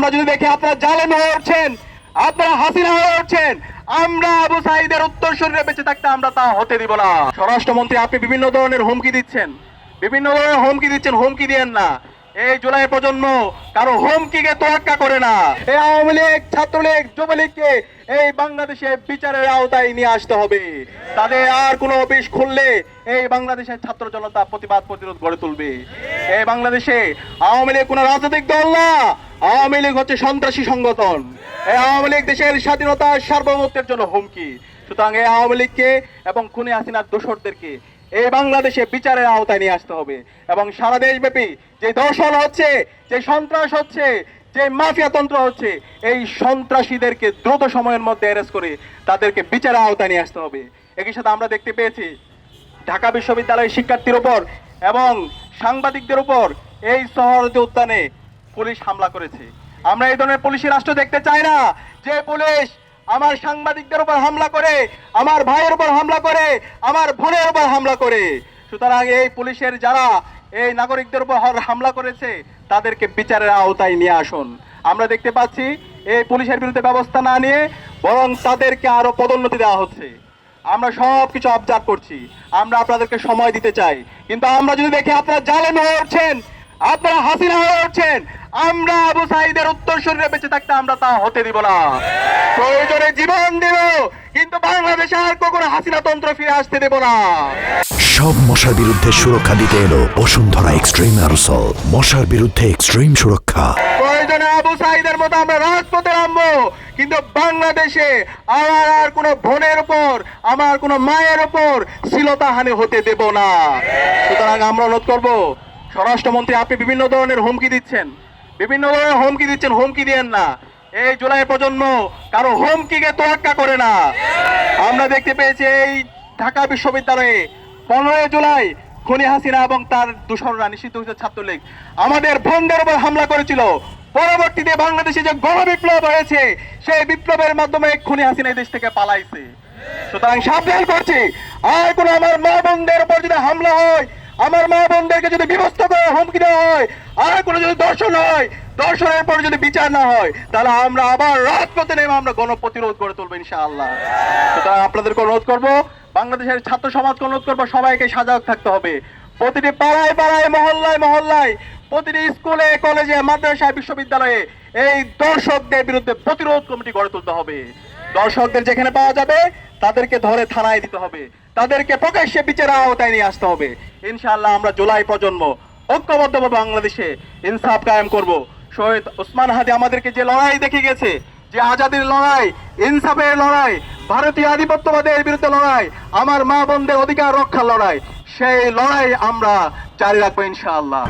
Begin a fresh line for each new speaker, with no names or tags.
আমরা যদি দেখি আপনারা জালেম হয়ে উঠছেন, আপনারা হাসিনা হয়ে উঠছেন, আমরা আবু সাঈদের উত্তরসূরিরা বেঁচে থাকতে আমরা তা হতে দিব না। স্বরাষ্ট্রমন্ত্রী, আপনি বিভিন্ন ধরনের হুমকি দিচ্ছেন, হুমকি দিয়েন না। এই জুলাই প্রজন্ম কারো হুমকিকে তোয়াক্কা করে না। এই আওয়ামী লীগ, ছাত্রলীগ, যুবলীগকে এই বাংলাদেশে বিচারের আওতায় নিয়ে আসতে হবে। তাদের আর কোনো অফিস খুললে এই বাংলাদেশের ছাত্র জনতা প্রতিরোধ গড়ে তুলবে। এই বাংলাদেশে আওয়ামী লীগ কোনো রাজনৈতিক দল না, আওয়ামী লীগ হচ্ছে সন্ত্রাসী সংগঠন। এই আওয়ামী লীগ দেশের স্বাধীনতা সার্বভৌমত্বের জন্য হুমকি। সুতরাং এই আওয়ামী লীগকে এবং খুনি হাসিনার দোসরদেরকে এই বাংলাদেশে বিচারের আওতায় নিয়ে আসতে হবে। এবং সারা দেশব্যাপী যে দর্শন হচ্ছে, যে সন্ত্রাস হচ্ছে, যে মাফিয়া তন্ত্র হচ্ছে, এই সন্ত্রাসীদেরকে দ্রুত সময়ের মধ্যে অ্যারেস্ট করে তাদেরকে বিচারের আওতায় নিয়ে আসতে হবে। একই সাথে আমরা দেখতে পেয়েছি ঢাকা বিশ্ববিদ্যালয়ের শিক্ষার্থীর উপর এবং সাংবাদিকদের উপর এই সোহরাওয়ার্দী উদ্যানে পুলিশ হামলা করেছে। আমরা এই ধরনের পুলিশি রাষ্ট্র দেখতে চাই না, যে পুলিশ আমার সাংবাদিকদের উপর হামলা করে, আমার ভাইয়ের উপর হামলা করে, আমার বোনের উপর হামলা করে। সুতরাং এই পুলিশের যারা এই নাগরিকদের উপর হামলা করেছে তাদেরকে বিচারের আওতায় নিয়ে আসুন। আমরা দেখতে পাচ্ছি এই পুলিশের বিরুদ্ধে ব্যবস্থা না নিয়ে বরং তাদেরকে আরো পদোন্নতি দেওয়া হচ্ছে। আমরা সবকিছু অবজার্ভ করছি, আমরা আপনাদেরকে সময় দিতে চাই। কিন্তু আমরা যদি দেখি আপনারা জালেম হয়ে উঠছেন, আপনারা হাসিনা হয়ে উঠছেন, আমরা আবু সাঈদের উত্তরসূরিরা বেঁচে থাকতে আমরা তা হতে দিব না। প্রয়োজনে জীবন দেব, কিন্তু বাংলাদেশে আর কখনো হাসিনা তন্ত্র ফিরে আসতে দেব না।
সব মশার বিরুদ্ধে সুরক্ষা দিতে এলো বসুন্ধরা এক্সট্রিম অ্যারোসল। মশার বিরুদ্ধে এক্সট্রিম সুরক্ষা।
প্রয়োজনে আবু সাঈদের মতো আমরা রাজপথে নামবো, কিন্তু বাংলাদেশে আমার আর কোনো বোনের উপর, আমার কোনো মায়ের উপর শ্লীলতাহানি হতে দেব না। সুতরাং আমরা অনুরোধ করবো, স্বরাষ্ট্রমন্ত্রী, আপনি বিভিন্ন ধরনের হুমকি দিচ্ছেন, হুমকি দিয়েন না। এই জুলাই প্রজন্ম কারো হুমকিকে তোয়াক্কা করে না। আমরা দেখতে পেয়েছি এই ঢাকা বিশ্ববিদ্যালয়ে 15 জুলাই খুনি হাসিনা এবং তার দোসররা, নিষিদ্ধ হয়েছে ছাত্রলীগ, আমাদের বোনদের উপর হামলা করেছিল। পরবর্তীতে বাংলাদেশে যে গণবিপ্লব হয়েছে, সেই বিপ্লবের মাধ্যমে খুনি হাসিনা এই দেশ থেকে পালাইছে। সুতরাং সাবধান করছি, আর কোনো আমার মা বোনদের উপর যদি হামলা হয়, আমার মা বোনদেরকে যদি বিভক্ত করে হুমকি দেওয়া হয়, আর কোনো যদি দর্শন হয়, দর্শনের পর যদি বিচার না হয়, তাহলে আমরা আবার রাজপথে নেমে আমরা গণপ্রতিরোধ করে তুলবো ইনশাআল্লাহ। সুতরাং আপনাদেরকে অনুরোধ করবো, বাংলাদেশের ছাত্র সমাজকে অনুরোধ করবো, সবাইকে সজাগ থাকতে হবে। প্রতিটি পাড়ায় পাড়ায়, মহল্লায় মহল্লায়, প্রতিটি স্কুলে, কলেজে, মাদ্রাসায়, বিশ্ববিদ্যালয়ে এই দর্শকদের বিরুদ্ধে প্রতিরোধ কমিটি গড়ে তুলতে হবে। দর্শকদের যেখানে পাওয়া যাবে তাদেরকে ধরে থানায় দিতে হবে, তাদেরকে প্রকাশ্যে বিচারের আওতায় নিয়ে আসতে হবে। ইনশাআল্লাহ আমরা জুলাই প্রজন্ম ঐক্যবদ্ধভাবে বাংলাদেশে ইনসাফ কায়েম করব। শহীদ ওসমান হাদি আমাদেরকে যে লড়াই দেখে গেছে, যে আজাদির লড়াই, ইনসাফের লড়াই, ভারতীয় আধিপত্যবাদের বিরুদ্ধে লড়াই, আমার মা বোনদের অধিকার রক্ষার লড়াই, সেই লড়াই আমরা জারি রাখবো ইনশাআল্লাহ।